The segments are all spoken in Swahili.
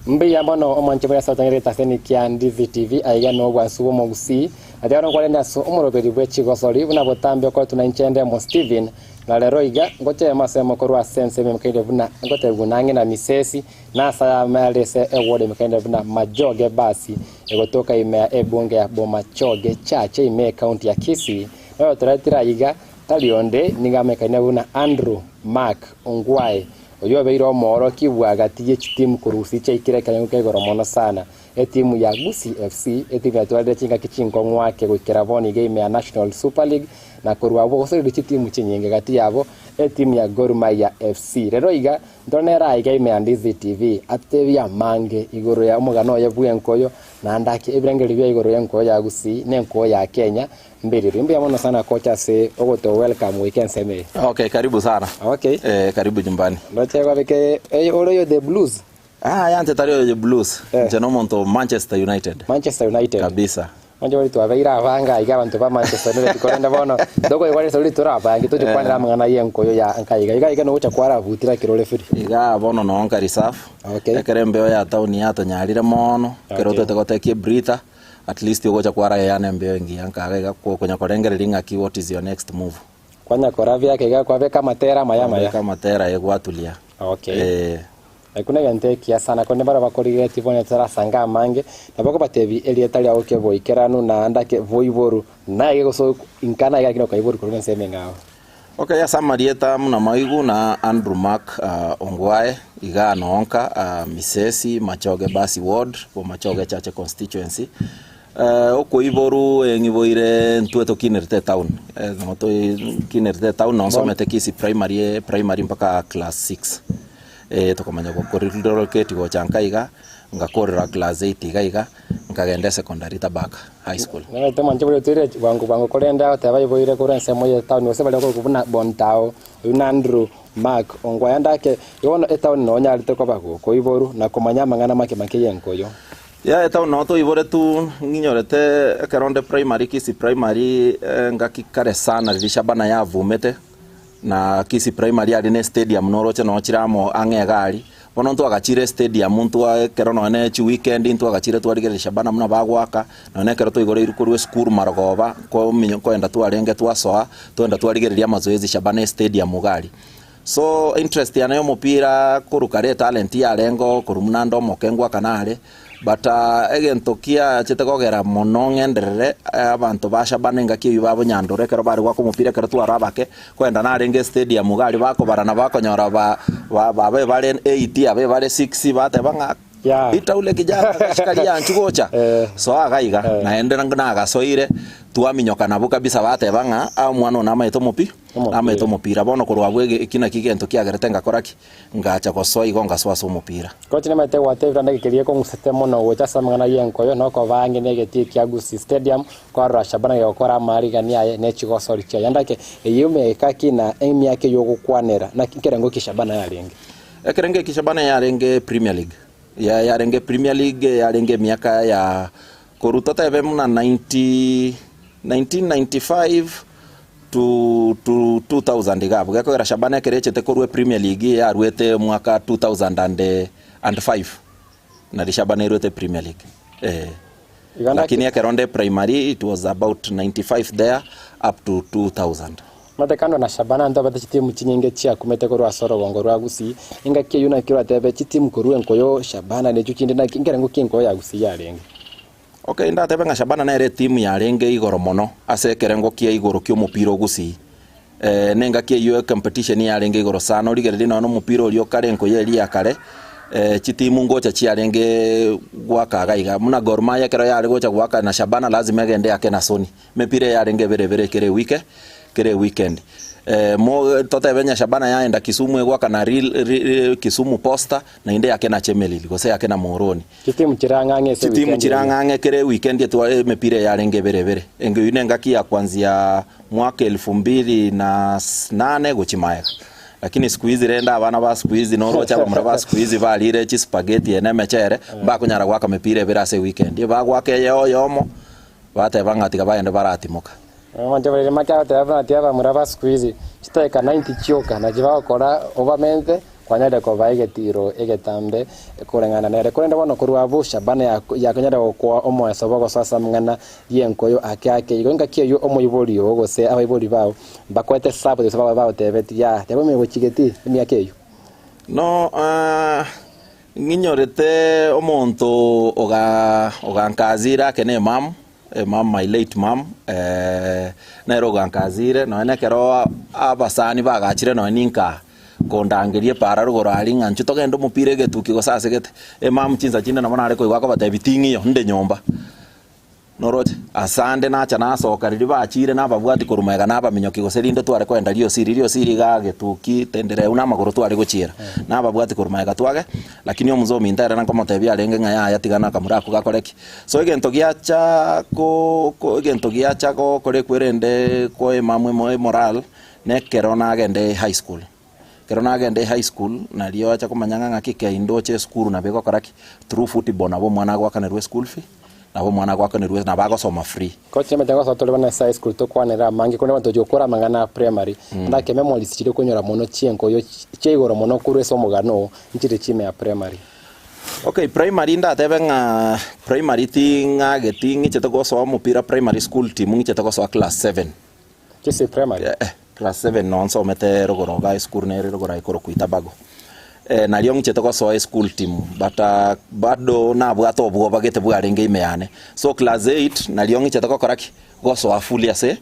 mbi yamono omanchebera satangere taseni kyan DVTV aiga no bwasubo mogusi atero kwalenda so umuroberi bwechigosori buna botambe ko tunanchende mo Steven na lero iga ngoche masemo korwa sense memkende buna ngote bunange na misesi na saya malese ewode mekende buna majoge basi egotoka ime ebunge ya Bomachoge chache ime county ya Kisii leo turatira iga talionde ningamekane buna Andrew Mark Ongwae oyo beiro moro kibwaga tiye timu kurusi cha ikirekanya ukegoro mono sana timu ya Gusii FC timu ya twalde chinga kichingo ngwake gwikira boni game ya National Super League na kurwa bo so timu chinyenge gati yabo timu ya Gor Mahia FC rero iga ndonera iga ime ya DVTV atebya mange igoro ya umugano ya bwenkoyo na ndaki ebrengeri bya igoro ya nkoyo ya Gusii nenko ya Kenya mbere rimbe yamono sana kocha se ogoto welcome weekend seme. Okay, karibu sana. Okay. Karibu nyumbani. Ndoche kwa beke oloyo the Blues. Yante tario the Blues. Jeno monto Manchester United. Manchester United. Kabisa. Manje wali tuwaveira avanga iga bantu ba Manchester United korenda bono dogo wali soli turapa ngito jukwanira mangana yenkoyo ya ankaiga iga no ucha kwara vutira kirole firi. Iga bono no onka reserve. Okay. Kerembe ya town ya to nyarire mono. Keroto tegotekie Brita. At least yogocha kwara yana mbeo ingi ankaga ko konya korengerelinga ki what is your next move. Kwanya koravia kega kwa beka matera mayama ya kama tera yegwatulia. Okay. Aikuna yante kia sana konde bara bakorire tivone tara sanga mange na bako batevi elietali aoke voikeranu na andake voivoru na yego so inkana ya kino kaivoru kolmen semengao. Okay, ya samarieta muna maigu na Andrew Mark Ongwae iga noonka misesi Machoge basi ward po Machoge chache constituency. Oko iboru ngiboire ntueto kinerte town moto kinerte town no somete Kisii primary mpaka class 6 tokomanya ko corridor keti go chankaiga ngakorera class 8 iga ngagende secondary tabaka high school na to manje bole tire bangu kolenda taba iboire kurense moye town no sebale ko kubuna bontao Andrew Mark Ongwae ndake yona town no nyalite ko bako ko iboru na komanya mangana make yenkoyo. Ya eta no to ibore tu nginyorete karonde primary Kisii primary ngakikare sana rishabana ya vumete na Kisii primary ali ne stadium noroche no chiramo angegari bono ntu agachire stadium ntu kerono ne chi weekend ntu agachire tu aligere rishabana muna bagwaka no ne keroto igore irukurwe school marogoba ko minyo ko enda tu arenge tu asoa tu enda tu aligere ya mazoezi shabana stadium gari. So interest ya nayo mupira kurukare talent ya lengo kurumnando mokengwa kanale but egentokia chitegogera mono ngenderere abantu bashabana ngaki bibabo nyandore kero bari gwako mupira kero twarabake kwenda na renge stadium gari bako barana bako nyora babe bale 8 abe bale 6 bate banga itaule kijana shikalia nchugocha so agaiga naende na gasoire tuaminyoka nabo kabisa bate banga au mwana na maito mupira bono korwa bwege kina kigento kiagerete ngakoraki ngacha gosoi gonga swaso mupira kochi nemate watevra ndakirie ko ngusete mono gocha samangana yenkoyo no ko bangi negeti kia Gusii stadium kwa rashabana yokora marigania ne chigosori cha yandake yume kakina emi yake yogukwanera na kinkerengo kishabana yarenge ekerenge kishabana yarenge Premier League yarenge Premier League yarenge miaka ya korutota ebe muna 1995 to 2000 gabo gako era shabana kerechete korwe Premier League ya ruete mwaka 2005 na rishabana iruete Premier League lakini ya keronde primary it was about 95 there up to 2000 matekano na shabana ndo bata timu chinyenge chia kumete korwa soro bongo rwa Gusii inga kiyuna kirwa tebe timu korwe nkoyo shabana ne chuchinde na kingerengo kinko ya Gusii yarenge. Okay, nda tebe nga shabana na ere timu ya renge igoro mono ase kerengo kia igoro kyo mupira Gusii nenga kia yo competition ya renge igoro sana oligere no mupira olio karenko yeli ya kare chitimu ngocha chia renge gwaka gaiga muna Gor Mahia kero ya gocha gwaka na shabana lazima gende yake na Sony mepira ya renge bere kere weekend mo tota benya shabana yaenda Kisumu gwaka na Kisumu Posta na inde yake na Chemelili gose yake na Moroni chitimu chirangange kere weekend yetu mepira ya renge bere engo yunenga kia kuanzia mwaka 2008 gochimaeka lakini siku hizi renda abana ba siku hizi no rocha bamraba siku hizi valire chi spaghetti ene mechere ba kunyara gwaka mepira bere ase weekend ba gwake yomo bate banga tika baende baratimoka manje bale makya tava muraba siku hizi chiteka 90 chioka na jiva kora obamente kwanyade ko baige tiro egetambe kurengana nere kurenda bono kurwabusha bana ya kanyada ko omo esobogo sasa mngana yenkoyo ake igonga kiyo omoyibori ogose abayibori bawo bakwete sabo de sabo bawo tebeti ya tebo me gochigeti ni akeyo no nginyorete omonto ogankazira kene mam my late mom nero gankazire no nekero abasani bagachire no ninka kondangerie para rugoro ari nganchu togenda mupire getuki go sase gete mam chinza chinde na monare ko igwako batebitingiyo nde nyomba noroje asande nacha nasoka riri bachire nababwati kurumega nabamenyoki goserinde tware kwenda rio siri gagetuki tendere una magoro tware gochira nababwati kurumega twage lakini omuzomi ndere na komotebia renge ngaya yatigana kamurako gakoreki so egento giacha ko kore kwerende ko emamwe moral ne kerona agende high school na rio acha komanyanga ngakike indoche school na bego koraki through football nabo mwana gwaka nerwe school fee nabo mwana gwaka nerwe na bagosoma free coach metango so tole bana high school to kwanera mangi kone bantu jokora mangana primary ndake memories chire kunyora mono chienko yo cheigoro mono kure somo gano nchire chime ya primary. Okay, primary ndatebe nga primary tinga getingi chetoko so mupira primary school team ngi chetoko so class 7 kisi primary class 7 non so mete rogoroga school nere rogora ikoro kuitabago na liong chetoko so school team bado na bwato obwo bagete bwarenge imeane so class 8 na liong chetoko koraki go so afuli ase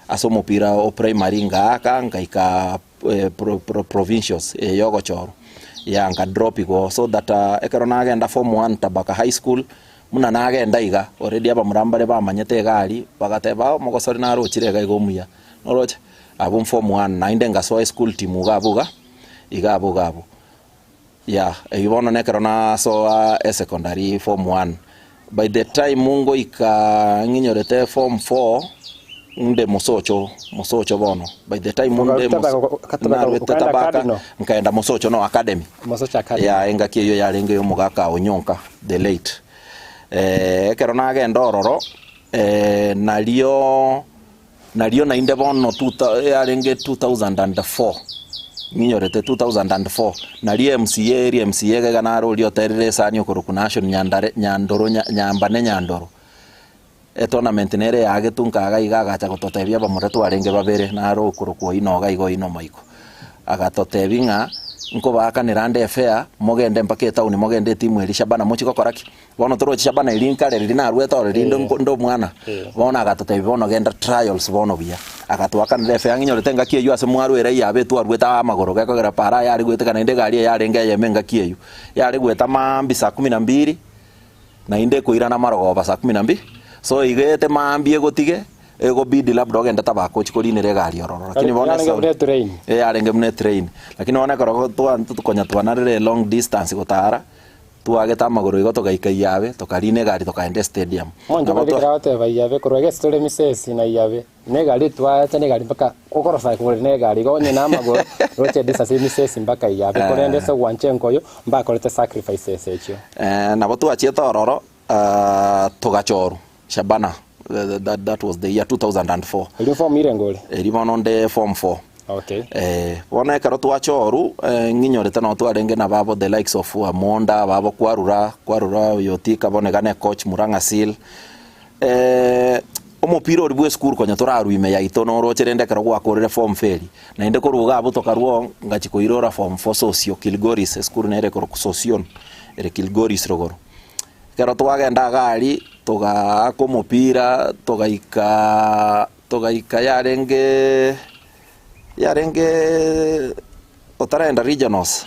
aso mupira o primary ngaika provincials yogo choro ya nga drop go so that ekerona agenda form 1 tabaka high school muna nagenda iga already aba murambare bamanyete gari bagateba mogosori na rochire ga igomuya noroche abo form 1 na indenga so school team igabo ya ibono nekerona so secondary form 1 by the time mungo nginyorete form 4 nde musocho bono by the time munde tabaka nkaenda musocho no academy ya enga kiyo ya renge yo mugaka onyonka the late kerona agenda ororo nalio na inde bono ya renge 2004 nginyorete 2004 nalio MCA ga naro lio terere sani okoro national nyandoro tournament nere agetunkaga igaga gototebia bamuretu arenge babere naro kurukwo inoga igo ino maiko agatotebinga nko bakanira nde fair mogende mpaka town mogende timu eri Shabana muchiko koraki bono toro Shabana ilinka reri na rweto reri ndo mwana bono agatotebi bono genda trials bono bia agatwakanira fair nginyorete ngakie yu ase mwarwere yabe tu arweta amagoro gakogera para yari gwete kana inde gari yarenge yemenga kieyu yari gweta mambi saa 12 na inde kuirana marogo saa 12 so igete maambie gotige ego bidi labda ogenda tabako chikorinere gari ororo lakini bona so train arenge mne train lakini ona korogo tukonya twanarire long distance gotara tuageta magoro igo togaika yabe tokarine gari tokaende stadium monjo babikiraote bayabe korege story misesi na yabe ne gari twata ne gari mpaka kokorosa ko ne gari go nyina magoro roche distance misesi mpaka yabe korende so wanchenko yo mpaka lete sacrifices echo na botu achieta ororo togachoro Shabana that was the year 2004 uniform irengole eribono nde form 4 okay bona karotu achoru nginyorete no twarenge na babo the likes of Amonda babo kwarura yotika bonegane coach Muranga Seal omupira ori bwe school konya toraru ime ya itono rocherende karo gwakorere form feri na inde koruga abo tokaruo ngachiko irora form 4 socio Kilgoris school nere koro socio ere Kilgoris rogoro kero twagenda gari togako mupira togaika yarenge otarenda regionals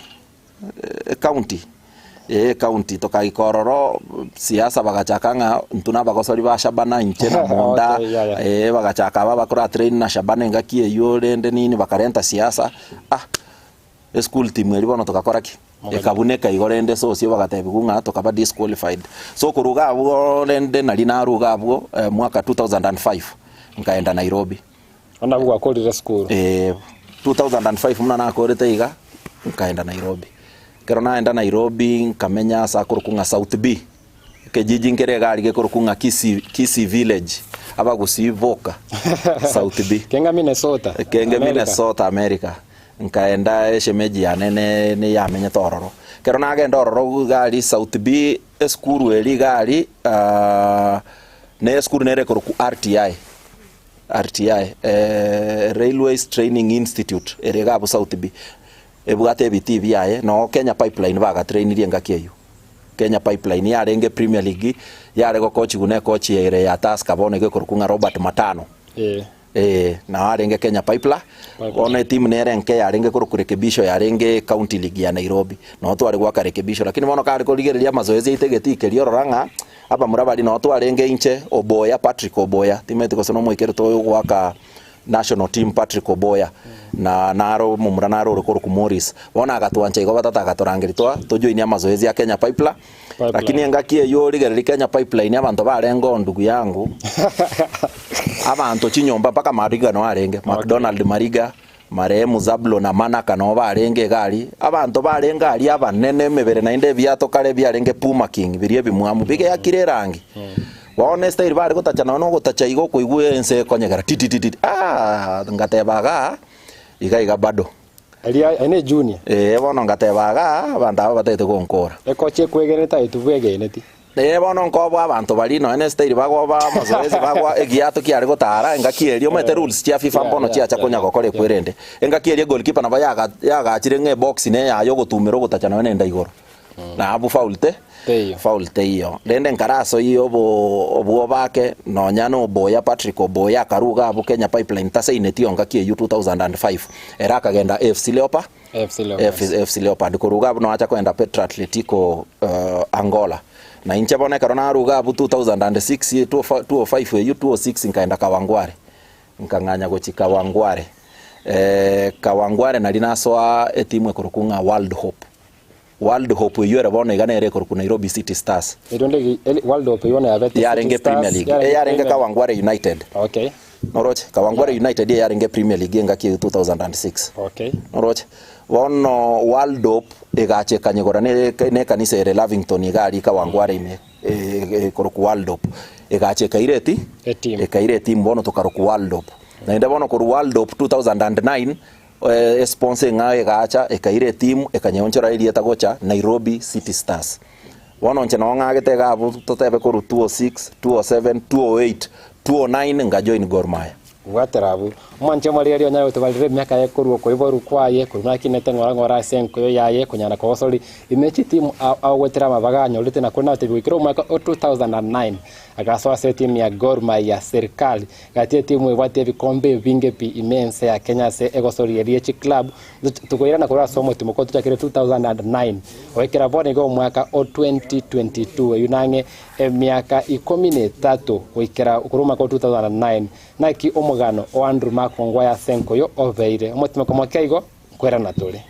county tokaikororo siasa bagachakanga ntuna bagosori ba Shabana inchena monda bagachaka bakora train na Shabana ngakie yorende nini bakarenta siasa school team eri bono tokakoraki ekabuneka igorende socio bagatebigunga tokaba disqualified so kuruga abo rende nari naruga abo mwaka 2005 nkaenda Nairobi ona bwa kolire school 2005 mna nakorete iga nkaenda Nairobi kero naenda Nairobi nkamenya sa kurukunga South B kijiji nkere gari gekurukunga Kisi village abagusivoka South B Kenga Minnesota America nkaenda shemeji yanene ni yamenye tororo kero nagenda ororo gari South B eskuru eri gari ne eskuru nere koruku RTI Railways Training Institute eri gabo South B ebugate BTV yaye no Kenya Pipeline baga trainirie ngakieyo Kenya Pipeline yarenge Premier League yare go coach gune coach ere ya Tusker bone ge korukunga Robert Matano na arenge Kenya Pipeline one team nere nke yarenge kurekebisho yarenge County League ya Nairobi no twari gwa karekebisho lakini mono kari kurigereria mazoezi itegeti kerio roranga aba murabari no twarenge inche Oboya Patrick Oboya timete ko sono mwikero to gwaka national team Patrick Oboya na naro mumura naro rukuru ku Morris wona agatwancha igo batata agatorangiritwa tujoinia mazoezi ya Kenya Pipeline lakini ngakie yo rigereri Kenya Pipeline abantu barengo ndugu yangu abantu chinyomba paka Mariga no arenge McDonald Mariga marehemu Zablo na Manaka no barenge gari abantu barenga ari abanene mebere na inde biato kare byarenge Puma King birie bimwamu bige yakire rangi waone style bari gutachana no gutacha igo kuigwe ense konyegara titititi ngatebaga iga bado Elia ene junior bono ngatebaga banda batete konkora ekoche kwegereta itubwege neti bono nkobwa abantu bari no ene style bagwa ba mazoezi bagwa egiato kiari gutara ngakierio mete rules cia FIFA mbono cia chakonya gokore kwerende engakierio goalkeeper na yaga chirenge box ne yayo gutumiro gutachana nenda igoro na abu foul teyo rende nkaraso iyo obo bake no nyano Oboya Patrick Oboya karuga abu Kenya Pipeline tase inetio ngakie 2005 era kagenda FC Leopard kuruga no acha kwenda Petro Atletico Angola na inche bone karona aruga abu 2006 2005 2006 nkaenda Kawangware nkanganya gochika Kawangware na linasoa etimwe kurukunga World Hope yore bono igana ere ku Nairobi City Stars idonde World Hope yone abete yarenge Premier League yarenge Kawangware United noroche Kawangware United yarenge Premier League ngaki 2006 noroche wono World Hope igache kanyegora ne kanisa ere Lavington igari Kawangware ime ku World Hope igache kaire team bono tukaruku World Hope na inde bono ku World Hope 2009 sponsor ngae gacha ekaire team ekanyonchora irieta gocha Nairobi City Stars wono nche no ngagete gabu totebe koru 206 207 208 209 nga join Gor Mahia waterabu mwanche mari ari onyayo tubalire myaka ye koru ko iboru kwaye kuruna kinete ngora senko yo yaye kunyana ko sori imechi team awetera mabaganyo lite na kuna tibikiro mwaka 2009 agasoa se team ya Gor Mahia serikali gatie timu ibate bikombe vinge pi immense ya Kenya se egosori erichi club tukoira na kora somo timu ko tuchakire 2009 wekera bone go mwaka 2022 yunange miaka 13 wekera kuruma ko 2009 naki omugano o Andrew Makongwa ya senko yo oveire omutima ko mwakaigo kwera natule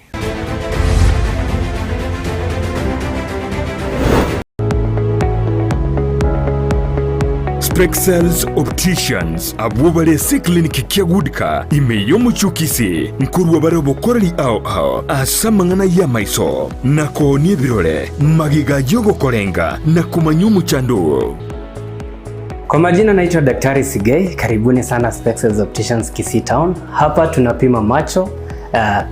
Spexels Opticians abubale clinic kiagudika imeyo muchukisi nkuru wabare bokorali ao asamangana ya maiso nako ni birole magiga jogo korenga na kumanyumu chandu. Kwa majina naitwa Daktari Sigei, karibuni sana Spexels Opticians Kisii Town. Hapa tunapima macho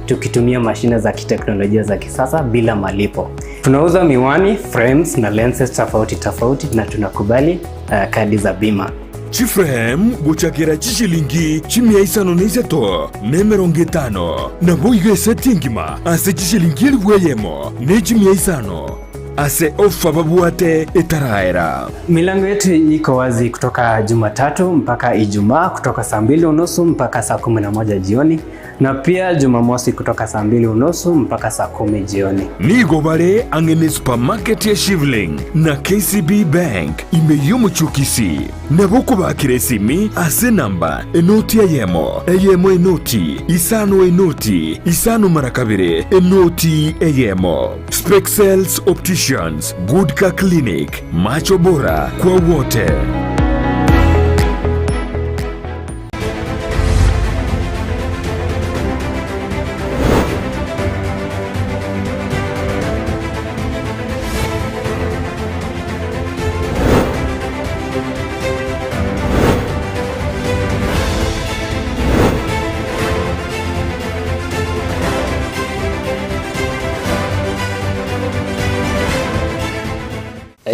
tukitumia mashine za kiteknolojia za kisasa bila malipo. Tunauza miwani, frames na lenses tofauti na tunakubali kadi za bima. Chiframe guchakira chishilingi chimia isano neiseto nemeronge tano na boiga setingima ase chishilingi elweyemo ne chimia isano ase ofa babuate etaraera. Milango yetu iko wazi kutoka Jumatatu mpaka Ijumaa kutoka saa 2:30 mpaka saa 11 jioni na pia Jumamosi kutoka saa 2:30 mpaka saa 10 jioni. Nigo bare angene supermarket ya Shivling na KCB Bank imeyomu chukisi na boko bakiresimi ase namba enoti eyemo enoti isano marakabire enoti eyemo. Spexels Opticians, Good Car Clinic, macho bora kwa wote.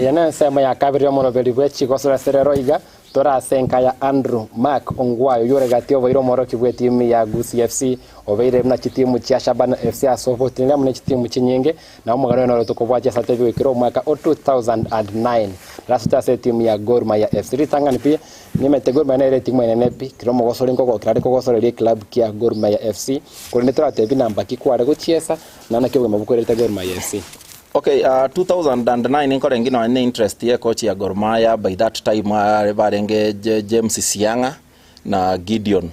yana sema ya kabiri mono beli bwechi gosora serero iga tora senka ya Andrew Mark Ongwayo yore gatio boiro moro kibwe timu ya Gusii FC obeire na timu cia Shabana FC asobo tinga mune timu chinyenge na umugaro no tukobwacha satevi wikiro mwaka 2009 rasta se timu ya Gor Mahia FC ritangani pia nimete Gor Mahia ile timu ene pi kiromo gosora ngoko kirari kogosora club kia Gor Mahia FC kuri netora tebi namba kikware guchiesa na nakibwe mabukorete Gor Mahia FC. Okay, 2009 nkore ngino ane interest ye coach ya Gor Mahia. By that time barenge James Sianga na Gideon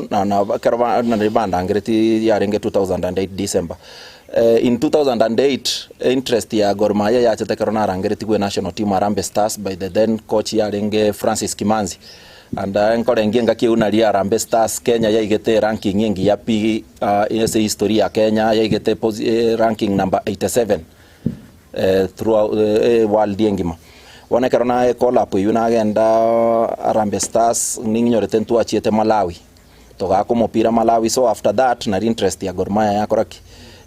na karwa na ribanda ngereti ya renge 2008 December. In 2008 interest ya Gor Mahia ya chete karona rangereti kwe national team Harambee Stars by the then coach ya renge Francis Kimanzi. And nkore ngenga kiuna ria Harambee Stars Kenya ya igete ranking yengi ya pi ese historia ya Kenya ya igete ranking number 87 throughout world yengima wana karona call up yuna agenda Harambee Stars ninyorete ntu achiete Malawi toga ko mupira Malawi. So after that na interest ya Gor Mahia yakoraki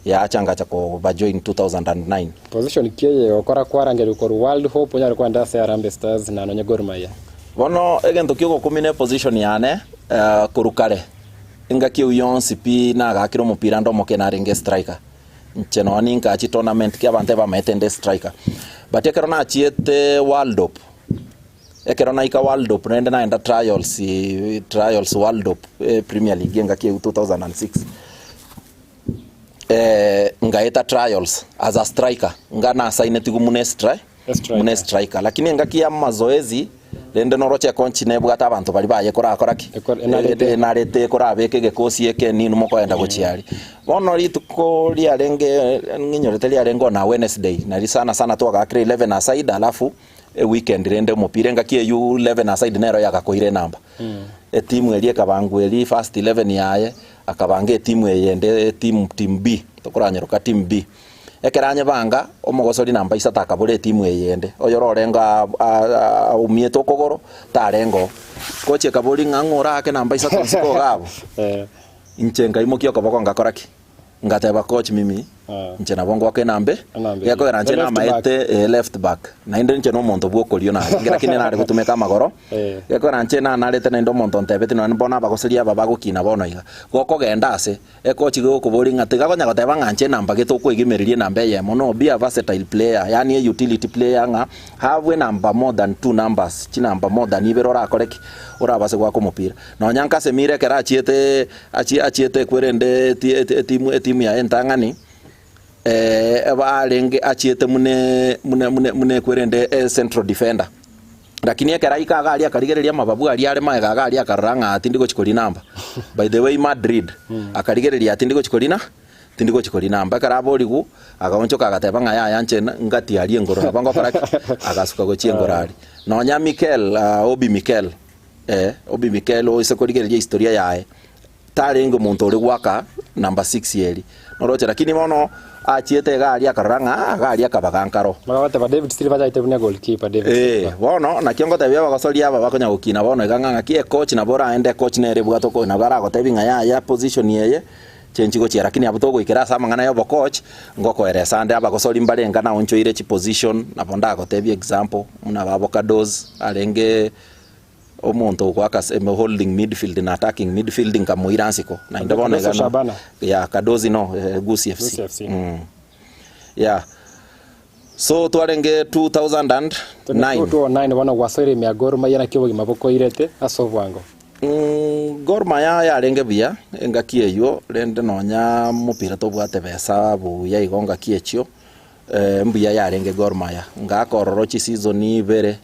ya changa chako ba join 2009 position kiye okora kwarangere ko World Hope nyari kwanda se Harambee Stars na nonye Gor Mahia wono egento kyo kumine position yane kurukare inga kyo yonsi pi na gakiro mupira ndo mokena ringe striker ncheno aninka achi tournament kya bante ba metende striker but ekerona achiete World Cup ekerona ika World Cup nende na enda trials World Cup Premier League inga kyo 2006 ngaeta trials as a striker ngana sign tigu mune striker lakini inga kia mazoezi rende noroche konchi nebwata abantu bali baye korakoraki enarete korabeke gekosi eke ninu mokoenda gochiari bono rituko lia renge nginyorete lia rengo na Wednesday na sana twaga 11 aside alafu weekend rende mupire ngakie yu 11 aside nero yakakoire namba timu elie kabangu eli first 11 yaye akabange timu eyende team B tokoranyeroka team B ekeranye banga omogosori namba isataka bole timu eyende oyororenga umieto kogoro tarengo koche kaboli ngangora ake namba isataka siko gabo inchenga imokio kaboko ngakoraki ngateba coach mimi nchena bongo ake nambe yako eranche na maete left back na inde ncheno monto bwokorio na ngira kine nare gutumeka magoro yako eranche na narete na ndo monto ntebeti no mbona bagoseria baba gukina bono iga goko gendase coach goko boli ngatiga gonya goteba nganche namba gitoko igimeririe namba ye mono be a versatile player yani a utility player nga have number more than 2 numbers chi number more than ibero koreki urabase gwa kumupira no nyanka semire kera achiete kwerende timu ya entangani abalenge achiete mune kwerende central defender lakini ekera ikaga ali akarigereria mababu ali ale maega ali akaranga atindiko chikoli namba by the way Madrid akarigereria atindiko chikoli namba karaboligu akaonchoka agateba ngaya yanche ngati ali engoro nabango karaki agasuka go chiengorali nonya Mikel Obi Mikel oisekorigereria historia yae tarengo muntu uri gwaka number 6 yeri noroche lakini mono achiete gali akaranga gali akabagankaro magawate ba David Silva jaite bune goalkeeper David Silva bono na kiongo tebya bagasoria aba bakonya gukina bono iganganga kie coach na bora ende coach nere bwato ko na bara gotebinga ya position yeye chenchi go chira lakini abutogo ikera sama ngana yo coach ngoko eresa ande aba gosori mbalenga na oncho ile chi position na bonda gotebya example muna avocados alenge omonto kwaka holding midfield na attacking midfielding kama iransiko na ndabona gana ya Kadozi no Gusii FC. Yeah, so twarenge 2009 wana wasere mya Gor Mahia na kibogi maboko irete asovwango Gor Mahia yarenge bia ngakie yo rende nonya mupira tobwate besa bu ya igonga kiechio mbia yarenge Gor Mahia ngakororochi season ibere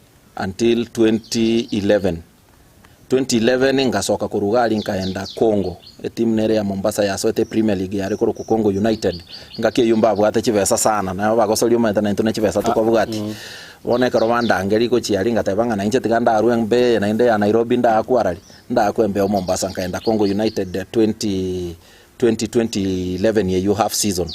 until 2011 ngasoka kurugali nkaenda Congo timu nere ya Mombasa ya sote Premier League yari ku Congo United ngakie yumba bwate chibesa sana na bagosoli umenta na intone chibesa tuko bwati wone karomanda ngeri ko chiali ngatabanga na inche tiganda arwembe na inde ya Nairobi nda akwarali nda akwembe o Mombasa nkaenda Congo United 2011 ye you half season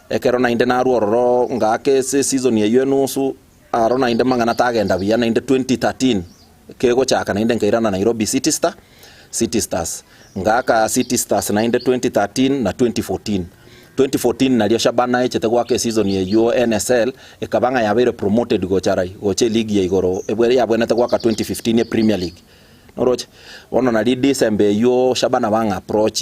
ekero na inde na ruoro ngake season ye yenusu arona inde mangana tagenda bia na inde 2013 kego chaka na inde nkairana Nairobi City Stars ngaka City Stars na inde 2013 na 2014 2014 nario Shabana echete gwake season ye NSL ekabanga yabere promoted gocharai goche league ya igoro ebwere yabwenete gwaka 2015 ye Premier League noroche wono na December yo Shabana banga approach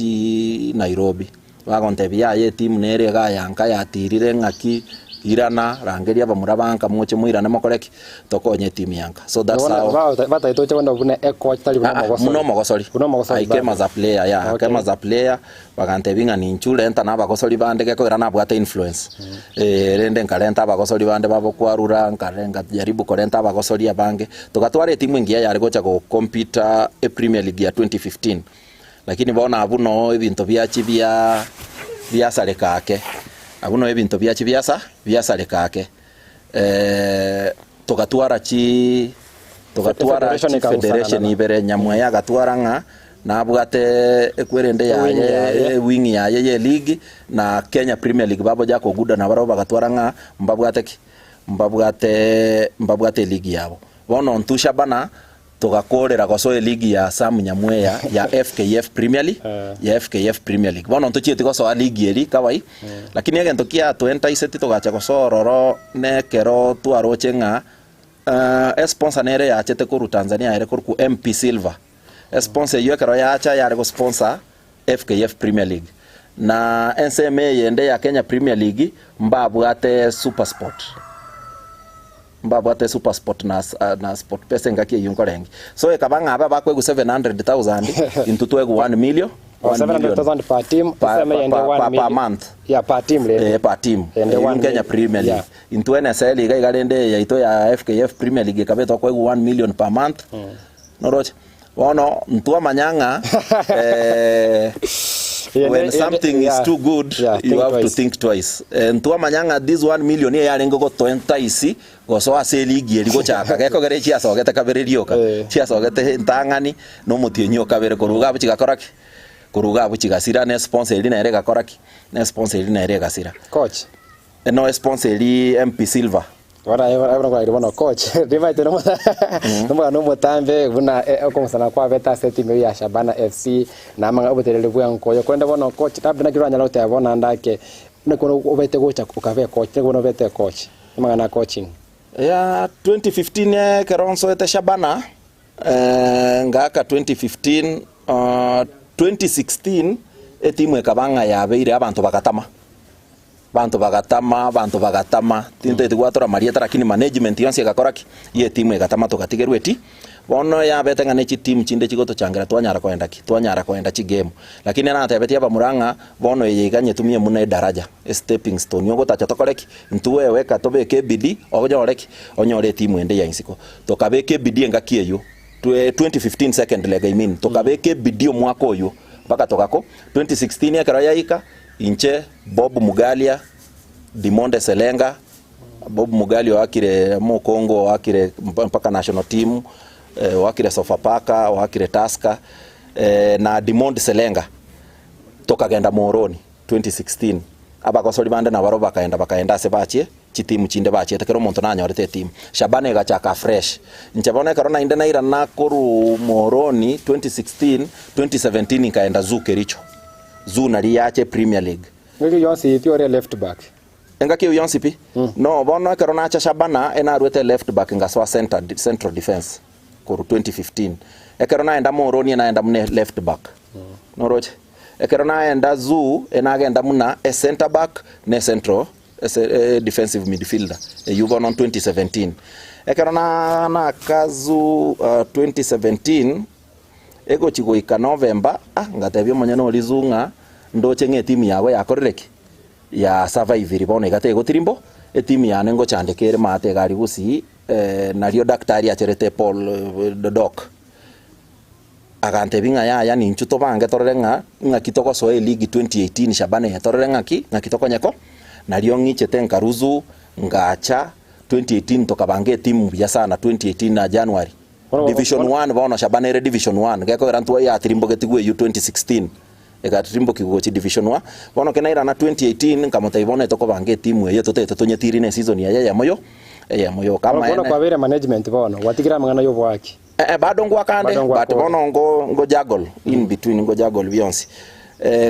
Nairobi bagontebia ye team nere ga yanka yatirire ngaki irana rangeria bamurabanka mwoche muirana mokoreki tokonye team yanka so that's how bata itoche wanda bune coach tali muno mogosori I came as a player yeah okay. I came as a player bagantebinga ninchule enta na bagosori bande geko irana bwate influence rende nkarenta bagosori bande babo kwarura nkarenga jaribu korenta bagosori abange tukatware timu ingia yari gocha go compete a Premier League ya 2015 lakini bona abuno ebinto byachi bya sare kake abuno ebinto byachi bya sare kake tukatwara federation ibere nyamwe ya gatwaranga na bwate ekwerende ya wing ya ye league na Kenya Premier League babo jako guda na baro bagatwaranga mbabwate league yabo bono ntusha bana tugakorera gosoe league ya Sam Nyamweya ya FKF Premier League ya FKF Premier League bono ntuchite gosoa league eri kawai lakini agento kia 27 tugacha gosororo nekero tuarochenga sponsor nere ya chete kuru Tanzania ere kuru MP Silver sponsor yo kero ya acha ya go sponsor FKF Premier League na NCMA yende ya Kenya Premier League mbabwate Super Sport na sport pesa ngaki yunkorengi so ekabanga aba bakwegu 700,000 into 1 million 700,000 per team per month yeah per team per team in Kenya Premier League into NSL igarende ya ito ya FKF Premier League kabeto kwegu 1 million per month noroche wono ntua manyanga when something is too good you have to think twice ntua manyanga this 1 million ya yarengo go 20 isi goso ase league eri go chaka geko gere chia sogete kaberirioka chia sogete ntangani no mutienyo kabere koruga buchigakoraki kuruga buchigasira ne sponsor eri na ere gakoraki ne sponsor eri na ere gasira coach no sponsor eri MP Silver Wara kwa iribono coach riva itono no mutambe buna okomsana kwa beta seti me ya Shabana FC na manga obeterele bwa nkoyo kwenda bono coach tabda na kiranya lote abona ndake ne kono obete gocha ukave coach ne kono obete coach manga na coaching ya 2015 keronso ete Shabana ngaka 2015 2016 etimu ekabanga ya beire abantu bagatama tinto etigwatora marieta lakini management yonse gakoraki ye timu egatama tugatigerwe eti bono ya betenga nechi team chinde chigoto changira twanyara kwenda chi game lakini na tabetia bamuranga bono yeganye tumie muna daraja stepping stone yogo tacha tokoreki ntuwe weka tobeke bidi ogonyoreki onyore timu ende ya insiko tokabeke bidi engakieyo 2015 second leg I mean tokabeke bidi omwaka oyo mpaka tokako 2016 yakara yaika inche Bob Mugalia Dimonde Selenga Bob Mugalia wakire mo Kongo wakire mpaka national team wakire Sofapaka wakire Tusker na Dimonde Selenga tokagenda Moroni 2016 abakosoli bande na baroba bakaenda sebachie chitimu chinde bachie tekero muntu nanyorete team Shabana gachaka fresh nchabona karona inde naira nakuru Moroni 2016 2017 ikaenda Zukericho nari yache Premier League ngiki yonsi itiore left back engaki yonsi pi no bono karona acha Shabana enarwete left back ngaswa central defense kuru 2015 ekarona enda Moroni na enda mune left back noroche ekarona enda enagenda muna a center back ne central defensive midfielder yubo non 2017 ekarona na kazu 2017 ego chigoika November ngatebyo monyano olizunga ndoche nge timu yawe yakorereki ya survive bono igate gotirimbo timu yane ngo chandekere mate gari gusi nario daktari acherete Paul Dodok agantebinga ya ni nchuto bange torenga ngakitoko soe league 2018 Shabana yatorenga ngakitoko nyeko nario ngichete nkaruzu ngacha 2018 tokabange timu ya sana 2018 na January Division 1 bono Shabana ere Division 1 geko rantu ya tirimbo getigwe 2016 egatirimbo kigochi Division 1 bono kenaira na 2018 kamota ibone toko bange timu ye totete tonyetiri ne season ya moyo kama bono kwa vile management bono watigira mangana yo bwaki bado ngwakande but bono ngo juggle in between ngo juggle bionsi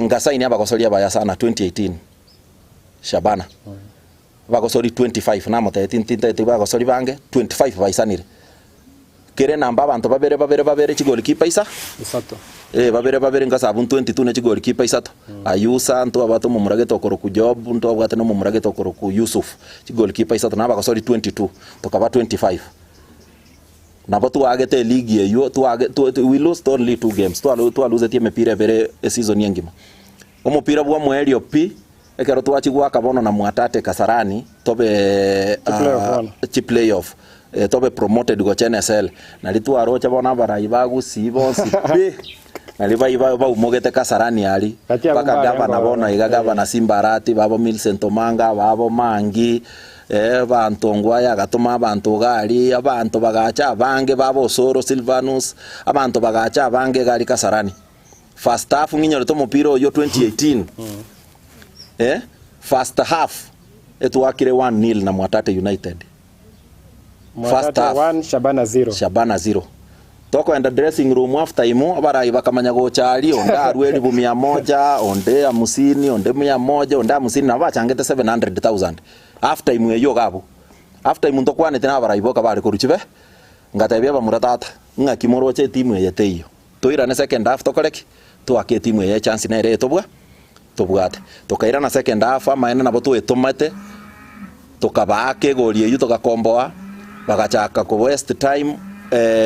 ngasaini aba kosolia baya sana 2018 Shabana bagosori 25 na mote tintinte bagosori bange 25 baisanire kere namba abantu babere chigoli kipa isa isato babere ngasabu 22 ne chigoli kipa isato ayusa nto abato mu murage tokoro ku Job nto abwate no mu murage tokoro ku Yusuf chigoli kipa isato na bagosori 22 tokaba 25 nabo tuagete ligi eyo we lost only 2 games tu lose tie mepira bere season yengima omupira bwa mweli opi ekero twachigwa kabono na Mwatate Kasarani tobe playoff tobe promoted go NSL na litwarocha bona barai bagusi bonsi pe na liba umogete Kasarani ali paka gavana bona igagavana Simbarati babo Millicent Omanga babo Mangi abantu ngwaya gatuma abantu gali abantu bagacha bange babo Soro Silvanus abantu bagacha bange gali Kasarani first half nginyo to mupiro yo 2018 first half etuakire 1-0 na Mwatate United first half 1 Shabana 0 toko enda dressing room after imo abarai bakamanya gochari onda arweli bu 100 onde 50 onde 100 onde 50 na bachangete 700,000 after imo yo gabo after imo ndokwane tena abarai boka bari kuruchibe ngatebya bamuratata ngakimoroche timu yeteyo toira ne second half tokoreki tuake timu ye chance na ere tobwa tobwate tokaira na second half amaena nabo twetomate tokabake goli eyu tokakomboa bagachaka ko waste time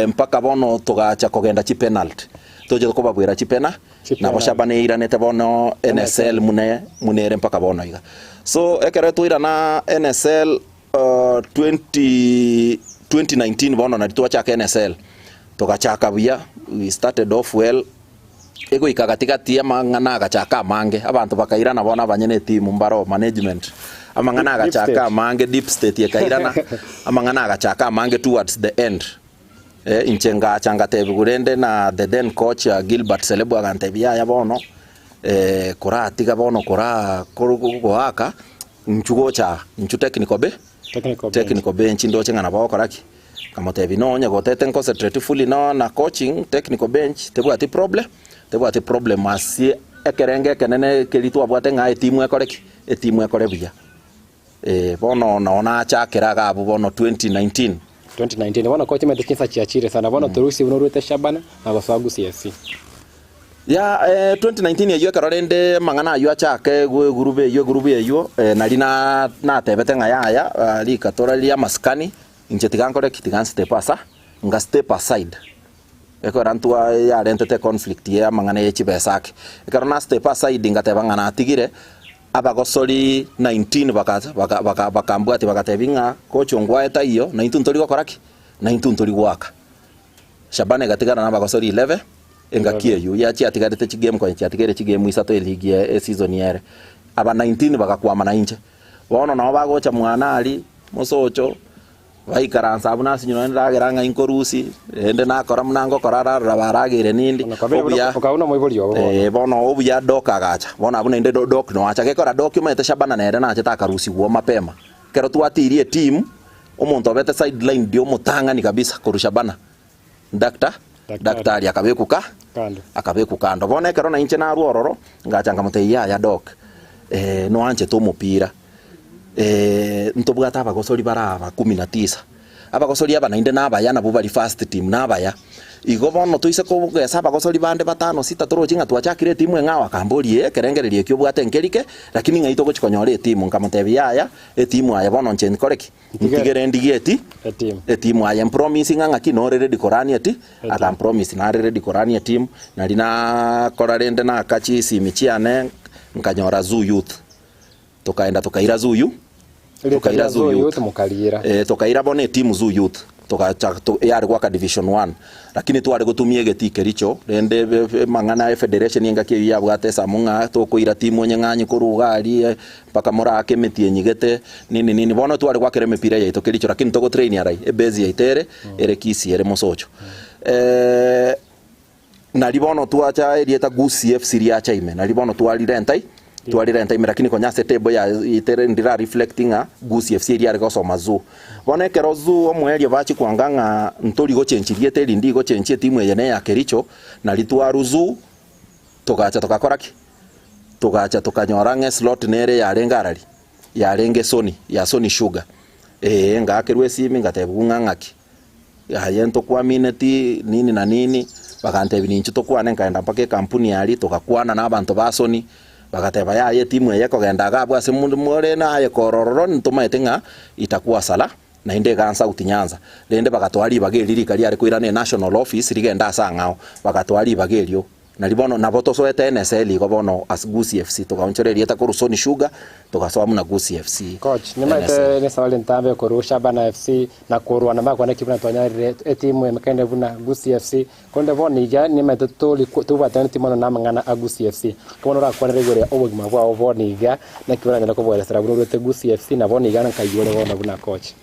mpaka bono togacha kogenda chi penalty toje kubabwira chi pena nabo Shabana iranete bono NSL munere mpaka bono iga so ekere tuira na NSL 2019 bono na tuachaka NSL togachaka buya we started off well ego ikagatigati amangana agachaka mange abantu bakairana bona banyene team mbaro management amangana agachaka mange deep state yakairana amangana agachaka mange towards the end inchenga changa tebugurende na the then coach Gilbert Selebo agantebia ya bono kora atiga bono kora korugoaka nchugocha nchu technical bench ndo chenga na bako koraki kama tebi no nya gotete concentrate fully no na coaching technical bench tebu ati problem asi ekerenge kenene kelitu abwate nga timu ekoreki timu ekorebia bono naona chakera gabu bono 2019 bono coach medekinsa chiachire sana bono turusi unorute Shabana na basagu CFC ya 2019 yeyo karorende mangana yo chake gurube yo nali na tebete nga yaya likatora lia maskani inchetigankore kitigan step aside eko rantua ya rentete conflict ya mangana yechi besake eko na step aside ngateba ngana atigire abagosori 19 bakambwati bakatebinga coach ongwa eta iyo 19 tori gokoraki 19 tori gwaka Shabana gatigana na bagosori 11 engakie yu ya chi atigarete chi game kwa chi atigere chi game isato eligi ya season yere aba 19 bakakwama na inche bono na bagocha mwana ali mosocho vaikaransa abuna sinyona ndageranga inkorusi ende nakora mnango korara baragire nindi ukauna moiborio bono obuya doka gacha bono abuna inde dok no acha gekora document Shabana nere na acha takarusi wo mapema kero tuatirie team omuntu obete sideline dio mutanga ni kabisa kurusha Shabana daktari akabekuka kando bona kero na inche na ruororo ngachanga muteya ya dok no anche to mupira ntobwata abagosori baraba 19 abagosori aba nainde nabaya nabo bari first team nabaya igo bono tuise ko gesa abagosori bande batano sita torojinga twachakire timu engawa kamborie kerengererie kyo bwate nkerike lakini ngaito gochikonyore timu nkamutebi yaya timu aya bono nchen koreki ntigere ndigeti timu aya promising anga kinorere dikorani ati aka promise na rere dikorani team nalina korarende na kachi simichiane nkanyora Zoo Youth tokaenda tokaira Zoo Youth tokaira bone timu Zoo Youth yari gwaka division 1 lakini twari gutumie getike richo rende mangana federation yengakie ya bwate samunga tokoira timu nyenganyi kurugari paka morake metie nyigete nini bono twari gwakere mepira ya itokericho lakini togo train yarai ebezi ya itere ere kisi ere mosocho nalibono tuacha erieta Gusi FC riacha ime nalibono twali rentai lakini konyase tebo ya itere ndira reflecting Gusi FC eri gosoma Zoo bona kero Zoo omweli bachi kwanganga ntori go chenchirie teri ndi go chenchie timu yene ya Kericho na litwaru Zoo tokacha tokakoraki tokacha tokanyorange slot nere ya rengarari ya renge Sony ya Sony Sugar ngakirwe simi ngatebu ngangaki ya yento kwa mineti nini na nini bakantebi ninchi tokwane nkaenda mpaka kampuni yali tukakwana n'abantu ba Sony bakateba ya timu yako genda gabwa se mundu more na ye korororo ntumaite nga itakuwa sala na inde gansa utinyanza rende bakatwali bageli kali ari kwira ne national office rigenda sangao bakatwali bagelio na libono na boto so ete NSL go bono as Gusii FC tukaonchereria ta kuru Sony Sugar tukasoa muna Gusii FC coach nimaite ne sawali ntambe kuru Shabana FC na kuru na makwa na kibuna twanyarire etimu emekende buna Gusii FC konde boni ga nimaite tuli tuba tani timu na mangana a Gusii FC kono ra kwa regore obugima bwa boni ga na kibuna na ko bwera sara buru te Gusii FC na boni ga na kayore bona buna coach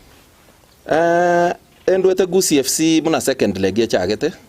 endwete Gusii FC muna second leg ya chagete